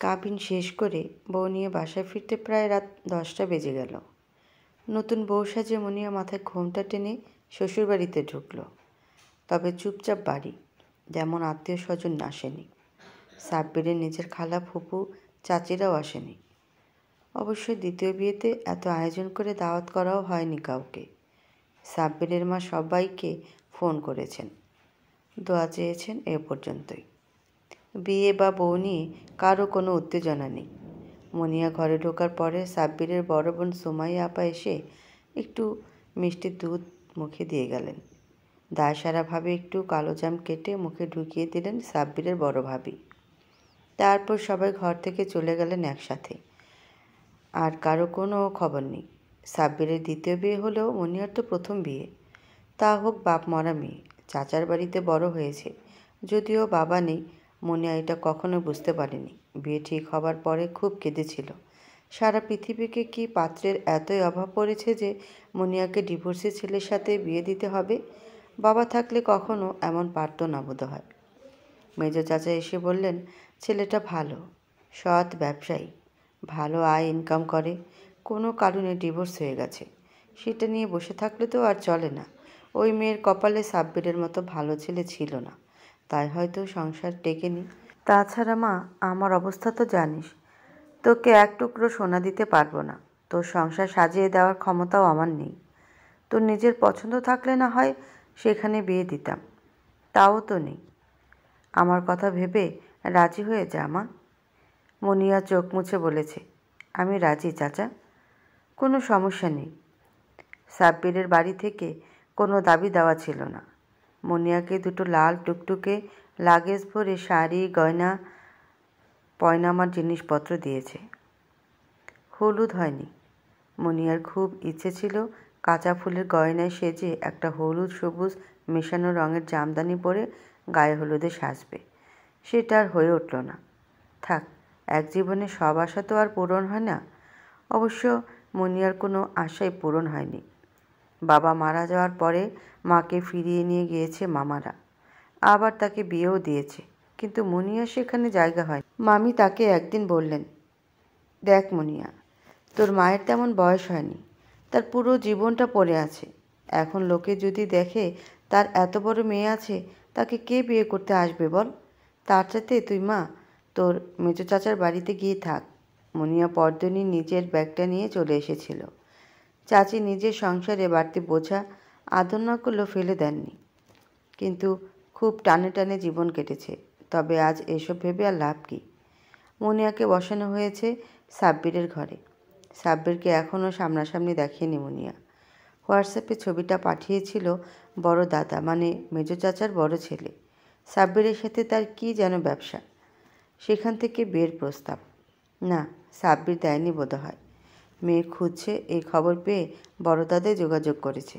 কাবিন শেষ করে বউ নিয়ে বাসায় ফিরতে প্রায় রাত 10টা বেজে গেল। নতুন বউ সাজে মুনিয়া মাথায় ঘোমটা টেনে শ্বশুরবাড়িতে ঢুকল। তবে চুপচাপ বাড়ি, যেমন আত্মীয় স্বজন আসেনি। সাব্বিরের নিজের খালা, ফুপু, চাচিরাও আসেনি। অবশ্য দ্বিতীয় বিয়েতে এত আয়োজন করে দাওয়াত করাও হয়নি কাউকে। সাব্বিরের মা সবাইকে ফোন করেছেন, দোয়া চেয়েছেন, এ পর্যন্তই। বিয়ে বা বউ নিয়ে কারো কোনো উত্তেজনা নেই। মুনিয়া ঘরে ঢোকার পরে সাব্বিরের বড় বোন সুমাইয়া আপা এসে একটু মিষ্টি দুধ মুখে দিয়ে গেলেন। দায়সারাভাবে একটু কালো জাম কেটে মুখে ঢুকিয়ে দিলেন সাব্বিরের বড় ভাবি। তারপর সবাই ঘর থেকে চলে গেলেন একসাথে। আর কারো কোনো খবর নেই। সাব্বিরের দ্বিতীয় বিয়ে হলেও মুনিয়ার তো প্রথম বিয়ে, তা হোক বাপ মরা মেয়ে, চাচার বাড়িতে বড় হয়েছে। যদিও বাবা নেই, মুনিয়া এটা কখনো বুঝতে পারেনি। বিয়ে ঠিক হবার পরে খুব কেঁদেছিল। সারা পৃথিবীকে কি পাত্রের এতই অভাব পড়েছে যে মুনিয়াকে ডিভোর্সি ছেলের সাথে বিয়ে দিতে হবে? বাবা থাকলে কখনো এমন পারত না বোধহয়। মেজ চাচা এসে বললেন, ছেলেটা ভালো, সৎ ব্যবসায়ী, ভালো আয় ইনকাম করে, কোনো কারণে ডিভোর্স হয়ে গেছে। সেটা নিয়ে বসে থাকলে তো আর চলে না। ওই মেয়ের কপালে সাব্বিরের মতো ভালো ছেলে ছিল না, তাই হয়তো সংসার টেকেনি। তাছাড়া মা, আমার অবস্থা তো জানিস, তোকে এক টুকরো সোনা দিতে পারবো না, তোর সংসার সাজিয়ে দেওয়ার ক্ষমতাও আমার নেই। তোর নিজের পছন্দ থাকলে না হয় সেখানে বিয়ে দিতাম, তাও তো নেই। আমার কথা ভেবে রাজি হয়ে যা মা। মুনিয়া চোখ মুছে বলেছে, আমি রাজি চাচা, কোনো সমস্যা নেই। সাব্বিরের বাড়ি থেকে কোনো দাবি দেওয়া ছিল না। মুনিয়াকে দুটো লাল টুকটুকে লাগেজ ভরে শাড়ি, গয়না, পয়নামার জিনিসপত্র দিয়েছে। হলুদ হয়নি। মুনিয়ার খুব ইচ্ছে ছিল কাঁচা ফুলের গয়নায় সেজে একটা হলুদ সবুজ মেশানো রঙের জামদানি পরে গায়ে হলুদে সাজবে। সেটা আর হয়ে উঠল না। থাক, এক জীবনে সব আশা তো আর পূরণ হয় না। অবশ্য মুনিয়ার কোনো আশাই পূরণ হয়নি। বাবা মারা যাওয়ার পরে মাকে ফিরিয়ে নিয়ে গিয়েছে মামারা, আবার তাকে বিয়েও দিয়েছে, কিন্তু মুনিয়া সেখানে জায়গা হয়। মামি তাকে একদিন বললেন, দেখ মুনিয়া, তোর মায়ের তেমন বয়স হয়নি, তার পুরো জীবনটা পড়ে আছে। এখন লোকে যদি দেখে তার এত বড় মেয়ে আছে, তাকে কে বিয়ে করতে আসবে বল? তার সাথে তুই মা তোর মেজো চাচার বাড়িতে গিয়ে থাক। মুনিয়া পরদিনই নিজের ব্যাগটা নিয়ে চলে এসেছিল। চাচি নিজের সংসারে বাড়তি বোঝা আদর না করলেও ফেলে দেননি, কিন্তু খুব টানে টানে জীবন কেটেছে। তবে আজ এসব ভেবে আর লাভ কী? মুনিয়াকে বসানো হয়েছে সাব্বিরের ঘরে। সাব্বিরকে এখনও সামনাসামনি দেখেনি মুনিয়া। হোয়াটসঅ্যাপে ছবিটা পাঠিয়েছিল বড় দাদা, মানে মেজো চাচার বড় ছেলে। সাব্বিরের সাথে তার কী যেন ব্যবসা, সেখান থেকে বিয়ের প্রস্তাব। না, সাব্বির দেয়নি বোধহয়। মেয়ে খুঁজছে এই খবর পেয়ে বড় দাদাই যোগাযোগ করেছে।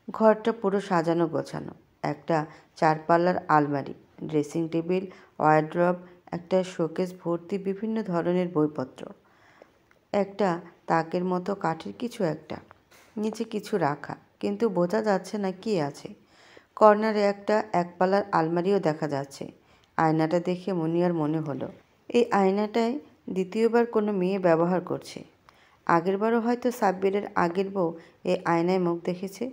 ঘরটা পুরো সাজানো গোছানো। একটা 4 পাল্লার আলমারি, ড্রেসিং টেবিল, ওয়ারড্রব, একটা শোকেস ভর্তি বিভিন্ন ধরনের বইপত্র, একটা তাকের মতো কাঠের কিছু একটা, নিচে কিছু রাখা, কিন্তু বোঝা যাচ্ছে না কি আছে। কর্নারে একটা 1 পাল্লার আলমারিও দেখা যাচ্ছে। আয়নাটা দেখে মুনিয়ার মনে হলো, এই আয়নাটায় দ্বিতীয়বার কোনো মেয়ে ব্যবহার করছে। আগেরবারও হয়তো সাব্বিরের আগের বউ এই আয়নায় মুখ দেখেছে।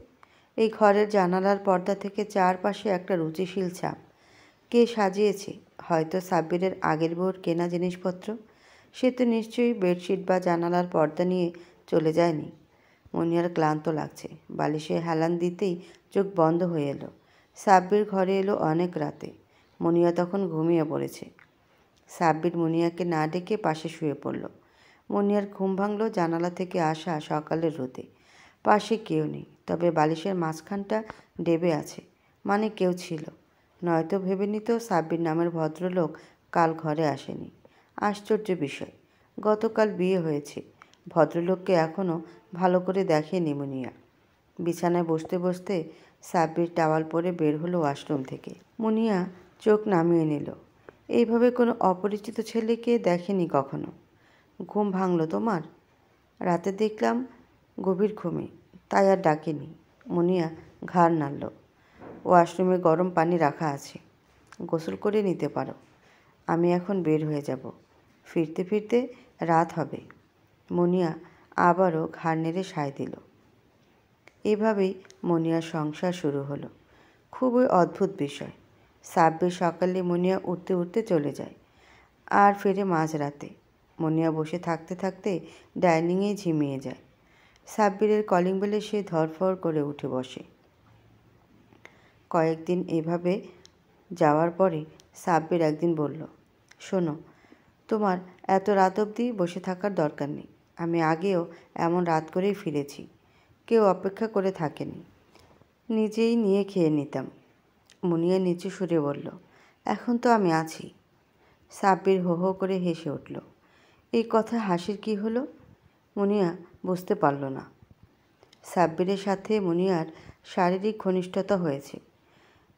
এই ঘরের জানালার পর্দা থেকে চারপাশে একটা রুচিশীল ছাপ। কে সাজিয়েছে? হয়তো সাব্বিরের আগের বউর কেনা জিনিসপত্র। সে তো নিশ্চয়ই বেডশিট বা জানালার পর্দা নিয়ে চলে যায়নি। মুনিয়ার ক্লান্ত লাগছে। বালিশে হেলান দিতেই চোখ বন্ধ হয়ে এলো। সাব্বির ঘরে এলো অনেক রাতে। মুনিয়া তখন ঘুমিয়ে পড়েছে। সাব্বির মুনিয়াকে না ডেকে পাশে শুয়ে পড়ল। মুনিয়ার ঘুম ভাঙল জানালা থেকে আসা সকালের রোদে। পাশে কেউ নেই, তবে বালিশের মাঝখানটা ডেবে আছে, মানে কেউ ছিল। নয়তো ভেবে নিত সাব্বির নামের ভদ্রলোক কাল ঘরে আসেনি। আশ্চর্য বিষয়, গতকাল বিয়ে হয়েছে, ভদ্রলোককে এখনও ভালো করে দেখেনি মুনিয়া। বিছানায় বসতে বসতে সাব্বির টাওয়াল পরে বের হলো ওয়াশরুম থেকে। মুনিয়া চোখ নামিয়ে নিল। এইভাবে কোনো অপরিচিত ছেলেকে দেখেনি কখনো। ঘুম ভাঙল তোমার? রাতে দেখলাম গভীর ঘুমে, তাই আর ডাকেনি। মুনিয়া ঘাড় নাড়ল। ওয়াশরুমে গরম পানি রাখা আছে, গোসল করে নিতে পারো। আমি এখন বের হয়ে যাব। ফিরতে ফিরতে রাত হবে। মুনিয়া আবারও ঘাড় নেড়ে সায় দিল। এভাবেই মুনিয়ার সংসার শুরু হলো। খুবই অদ্ভুত বিষয়। সাব্বির সকালে মুনিয়া উঠতে উঠতে চলে যায় আর ফিরে মাঝরাতে। মুনিয়া বসে থাকতে থাকতে ডাইনিংয়ে ঝিমিয়ে যায়। সাব্বিরের কলিং বেলে সে ধরফর করে উঠে বসে। কয়েকদিন এভাবে যাওয়ার পরে সাব্বির একদিন বলল, শোনো, তোমার এত রাত অবধি বসে থাকার দরকার নেই। আমি আগেও এমন রাত করেই ফিরেছি। কেউ অপেক্ষা করে থাকেনি, নিজেই নিয়ে খেয়ে নিতাম। মুনিয়া নিচু সুরে বলল, এখন তো আমি আছি। সাব্বির হো হো করে হেসে উঠল। এই কথা হাসির কি হলো? মুনিয়া বুঝতে পারল না। সাব্বিরের সাথে মুনিয়ার শারীরিক ঘনিষ্ঠতা হয়েছে।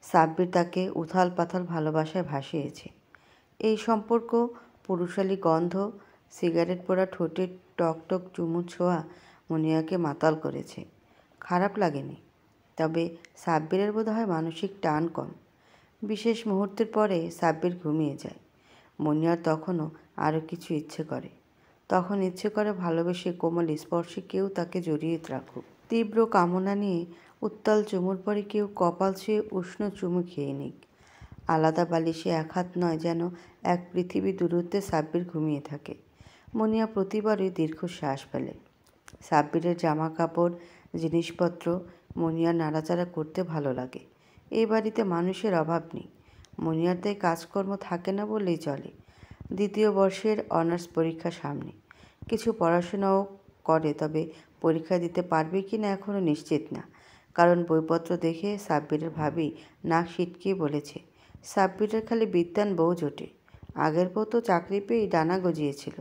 সাব্বির তাকে উথাল পাথাল ভালোবাসায় ভাসিয়েছে। এই সম্পর্ক পুরুষালী গন্ধ, সিগারেট পোড়া ঠোঁটের টকটক চুমু ছোঁয়া মুনিয়াকে মাতাল করেছে। খারাপ লাগেনি, তবে সাব্বিরের বোধহয় মানসিক টান কম। বিশেষ মুহূর্তের পরে সাব্বির ঘুমিয়ে যায়। মুনিয়ার তখনও আরও কিছু ইচ্ছে করে। তখন ইচ্ছে করে ভালোবেসে কোমল স্পর্শে কেউ তাকে জড়িয়ে রাখুক। তীব্র কামনা নিয়ে উত্তাল চুমুর পরে কেউ কপাল ছুঁয়ে উষ্ণ চুমু খেয়ে নিক। আলাদা বালিশে এক হাত নয়, যেন এক পৃথিবী দূরত্বে সাব্বির ঘুমিয়ে থাকে। মুনিয়া প্রতিবারই দীর্ঘশ্বাস ফেলে। সাব্বিরের জামা কাপড়, জিনিসপত্র মুনিয়ার নাড়াচাড়া করতে ভালো লাগে। এই বাড়িতে মানুষের অভাব নেই। মুনিয়ার তাই কাজকর্ম থাকে না বললেই চলে। দ্বিতীয় বর্ষের অনার্স পরীক্ষা সামনে। কিছু পড়াশোনাও করে, তবে পরীক্ষা দিতে পারবে কি না এখনও নিশ্চিত না। কারণ বইপত্র দেখে সাব্বিরের ভাবি নাক সিটকিয়ে বলেছে, সাব্বিরের খালি বিদ্বান বউ জোটে। আগের বউ তো চাকরি পেয়েই ডানা গজিয়েছিল,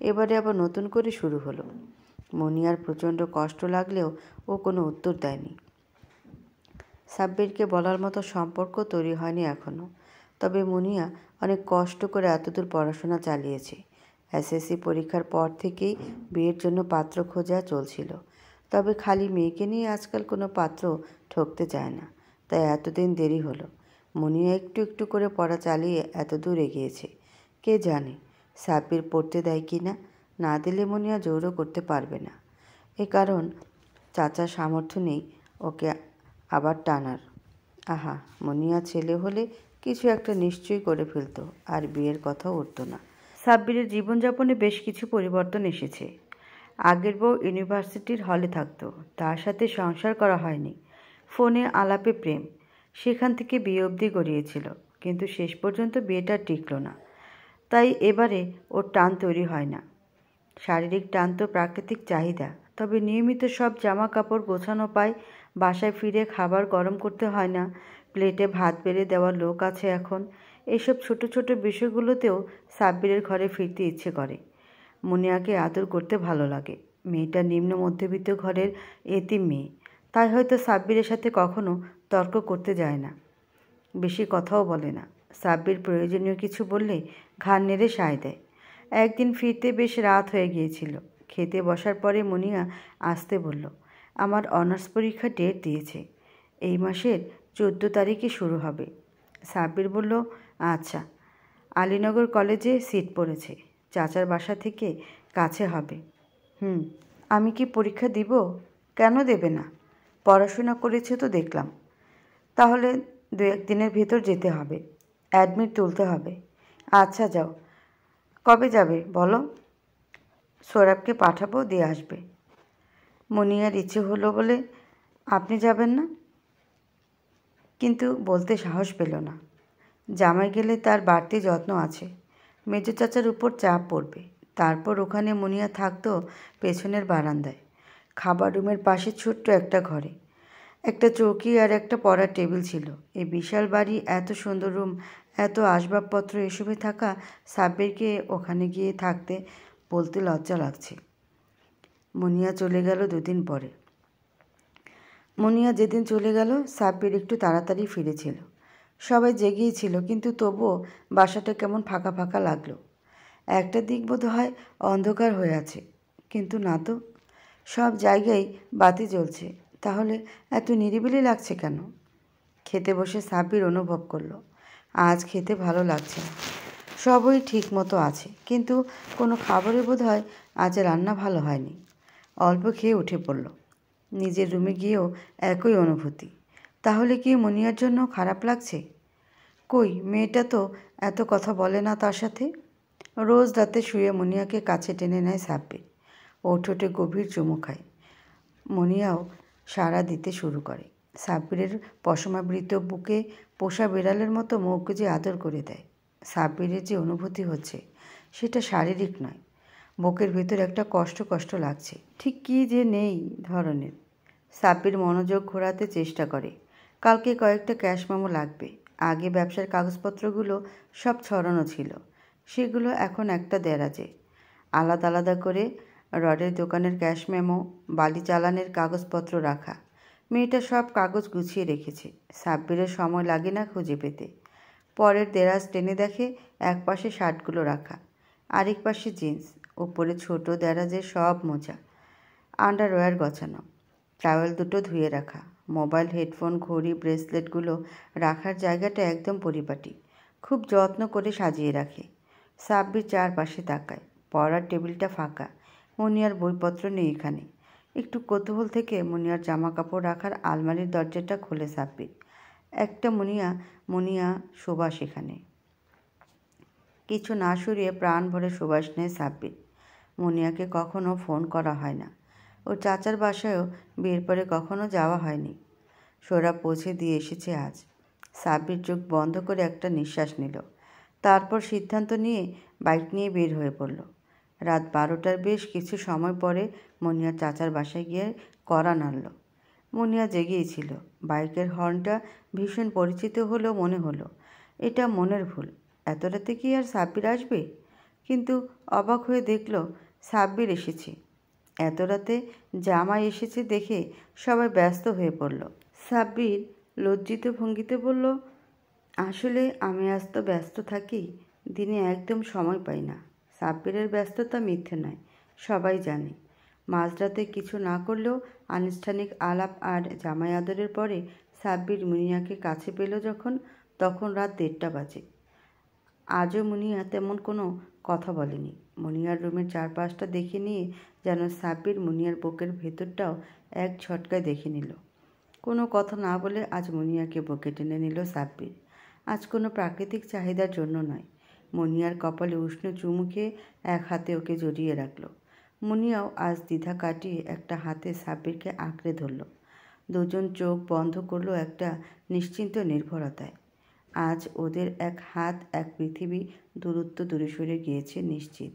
এবারে আবার নতুন করে শুরু হলো। মুনিয়ার প্রচণ্ড কষ্ট লাগলেও ও কোনো উত্তর দেয়নি। সাব্বিরকে বলার মতো সম্পর্ক তৈরি হয়নি এখনও। তবে মুনিয়া অনেক কষ্ট করে এতদূর পড়াশোনা চালিয়েছে। এসএসসি পরীক্ষার পর থেকেই বিয়ের জন্য পাত্র খোঁজা চলছিল। তবে খালি মেয়েকে নিয়ে আজকাল কোনো পাত্র ঠকতে চায় না, তাই এতদিন দেরি হলো। মুনিয়া একটু একটু করে পড়া চালিয়ে এতদূর এগিয়েছে। কে জানে সাব্বির পড়তে দেয় কি না। না দিলে মুনিয়া জোরও করতে পারবে না। এ কারণ চাচার সামর্থ্য নেই ওকে আবার টানার। আহা, মুনিয়া ছেলে হলে কিছু একটা নিশ্চয়ই করে ফেলত, আর বিয়ের কথাও উঠত না। সাব্বিরের জীবনযাপনে বেশ কিছু পরিবর্তন এসেছে। আগের বউ ইউনিভার্সিটির হলে থাকতো, তার সাথে সংসার করা হয়নি। ফোনে আলাপে প্রেম, সেখান থেকে বিয়ে অবধি গড়িয়েছিল, কিন্তু শেষ পর্যন্ত বিয়েটা টিকল না। তাই এবারে ওর টান তৈরি হয় না। শারীরিক টান তো প্রাকৃতিক চাহিদা, তবে নিয়মিত সব জামা কাপড় গোছানো পায়। বাসায় ফিরে খাবার গরম করতে হয় না, প্লেটে ভাত বেড়ে দেওয়ার লোক আছে এখন। এসব ছোট ছোট বিষয়গুলোতেও সাব্বিরের ঘরে ফিরতে ইচ্ছে করে। মুনিয়াকে আদর করতে ভালো লাগে। মেয়েটা নিম্ন মধ্যবিত্ত ঘরের এতিম মেয়ে, তাই হয়তো সাব্বিরের সাথে কখনো তর্ক করতে যায় না, বেশি কথাও বলে না। সাব্বির প্রয়োজনীয় কিছু বললে ঘাড় নেড়ে সায় দেয়। একদিন ফিরতে বেশ রাত হয়ে গিয়েছিল। খেতে বসার পরে মুনিয়া আসতে বলল, আমার অনার্স পরীক্ষা ডেট দিয়েছে, এই মাসের 14 তারিখে শুরু হবে। সাব্বির বলল, আচ্ছা। আলীনগর কলেজে সিট পড়েছে, চাচার বাসা থেকে কাছে হবে। আমি কি পরীক্ষা দিব? কেন দেবে না? পড়াশোনা করেছে তো দেখলাম। তাহলে 2-1 দিনের ভিতর যেতে হবে, অ্যাডমিট তুলতে হবে। আচ্ছা যাও। কবে যাবে বলো? সৌরভকে পাঠাবো, দিয়ে আসবে। মুনিয়ার ইচ্ছে হলো বলে, আপনি যাবেন না? কিন্তু বলতে সাহস পেল না। জামাই গেলে তার বাড়তি যত্ন আছে, মেজো চাচার উপর চাপ পড়বে। তারপর ওখানে মুনিয়া থাকতো পেছনের বারান্দায়, খাবার রুমের পাশে ছোট্ট একটা ঘরে। একটা চৌকি আর একটা পড়ার টেবিল ছিল। এই বিশাল বাড়ি, এত সুন্দর রুম, এত আসবাবপত্র, এসবে থাকা সাব্বিরকে ওখানে গিয়ে থাকতে বলতে লজ্জা লাগছে। মুনিয়া চলে গেল 2 দিন পরে। মুনিয়া যেদিন চলে গেল সাব্বির একটু তাড়াতাড়ি ফিরেছিল। সবাই জেগেই ছিল, কিন্তু তবুও বাসাটা কেমন ফাঁকা ফাঁকা লাগলো। একটা দিক বোধ হয় অন্ধকার হয়ে আছে, কিন্তু না তো, সব জায়গায় বাতি জ্বলছে। তাহলে এত নিরিবিলি লাগছে কেন? খেতে বসে সাব্বির অনুভব করলো আজ খেতে ভালো লাগছে না। সবই ঠিক মতো আছে, কিন্তু কোনো খাবারে বোধহয় আজ রান্না ভালো হয়নি। অল্প খেয়ে উঠে পড়ল। নিজের রুমে গিয়েও একই অনুভূতি। তাহলে কি মুনিয়ার জন্য খারাপ লাগছে? কই, মেয়েটা তো এত কথা বলে না তার সাথে। রোজ রাতে শুয়ে মুনিয়াকে কাছে টেনে নেয় সাব্বির। ও ঠোঁটে গভীর চুমু খায়। মুনিয়াও সাড়া দিতে শুরু করে। সাব্বিরের পশমাবৃত বুকে পোষা বিড়ালের মতো মুখ গুজে আদর করে দেয়। সাব্বিরের যে অনুভূতি হচ্ছে সেটা শারীরিক নয়, বুকের ভেতর একটা কষ্ট কষ্ট লাগছে, ঠিক কী যে নেই ধরনের। সাব্বির মনোযোগ ঘোরাতে চেষ্টা করে। কালকে কয়েকটা ক্যাশ মেমো লাগবে। আগে ব্যবসার কাগজপত্রগুলো সব ছড়ানো ছিল, সেগুলো এখন একটা দেরাজে আলাদা আলাদা করে। রডের দোকানের ক্যাশ মেমো, বালি চালানের কাগজপত্র রাখা। মেয়েটা সব কাগজ গুছিয়ে রেখেছে। সাব্বিরের সময় লাগে না খুঁজে পেতে। পরের দেরাজ টেনে দেখে এক পাশে শার্টগুলো রাখা, আরেক পাশে জিন্স, উপরে ছোট দেরাজে সব মোজা, আন্ডারওয়্যার গছানো, টাওয়েল দুটো ধুয়ে রাখা, মোবাইল, হেডফোন, ঘড়ি, ব্রেসলেটগুলো রাখার জায়গাটা একদম পরিপাটি, খুব যত্ন করে সাজিয়ে রাখে। সাব্বির চারপাশে তাকায়। পড়ার টেবিলটা ফাঁকা, মুনিয়ার বইপত্র নেই এখানে। একটু কৌতূহল থেকে মুনিয়ার জামা কাপড় রাখার আলমারির দরজাটা খোলে সাব্বির। একটা মুনিয়া সুবাস এখানে। কিছু না সরিয়ে প্রাণ ভরে সুবাস নেয় সাব্বির। মুনিয়াকে কখনো ফোন করা হয় না। ওর চাচার বাসায়ও বিয়ের পরে কখনো যাওয়া হয়নি। সোরা পৌঁছে দিয়ে এসেছে আজ। সাব্বির চোখ বন্ধ করে একটা নিঃশ্বাস নিল। তারপর সিদ্ধান্ত নিয়ে বাইক নিয়ে বের হয়ে পড়ল। রাত 12টার বেশ কিছু সময় পরে মুনিয়ার চাচার বাসায় গিয়ে কড়া নাড়ল। মুনিয়া জেগেই ছিল। বাইকের হর্নটা ভীষণ পরিচিত হলেও মনে হলো এটা মনের ভুল। এত রাতে কি আর সাব্বির আসবে? কিন্তু অবাক হয়ে দেখল সাব্বির এসেছে। এত রাতে জামাই এসেছে দেখে সবাই ব্যস্ত হয়ে পড়ল। সাব্বির লজ্জিত ভঙ্গিতে বলল, আসলে আমি আজ তো ব্যস্ত থাকি, দিনে একদম সময় পাই না। সাব্বিরের ব্যস্ততা মিথ্যে নয়, সবাই জানে। মাঝরাতে কিছু না করলেও আনুষ্ঠানিক আলাপ আর জামাই আদরের পরে সাব্বির মুনিয়াকে কাছে পেল যখন, তখন রাত 1:30 বাজে। আজও মুনিয়া তেমন কোনো কথা বলেনি। মুনিয়ার রুমের চারপাশটা দেখে নিয়ে যেন সাব্বির মুনিয়ার বুকের ভেতরটাও এক ঝটকায় দেখে নিল। কোনো কথা না বলে আজ মুনিয়াকে বুকে টেনে নিল সাব্বির। আজ কোনো প্রাকৃতিক চাহিদার জন্য নয়। মুনিয়ার কপালে উষ্ণ চুমু খেয়ে এক হাতে ওকে জড়িয়ে রাখল। মুনিয়াও আজ দ্বিধা কাটিয়ে একটা হাতে সাব্বিরকে আঁকড়ে ধরল। দুজন চোখ বন্ধ করল একটা নিশ্চিন্ত নির্ভরতায়। আজ ওদের এক হাত এক পৃথিবী দূরত্ব দূরে সরে গিয়েছে নিশ্চিত।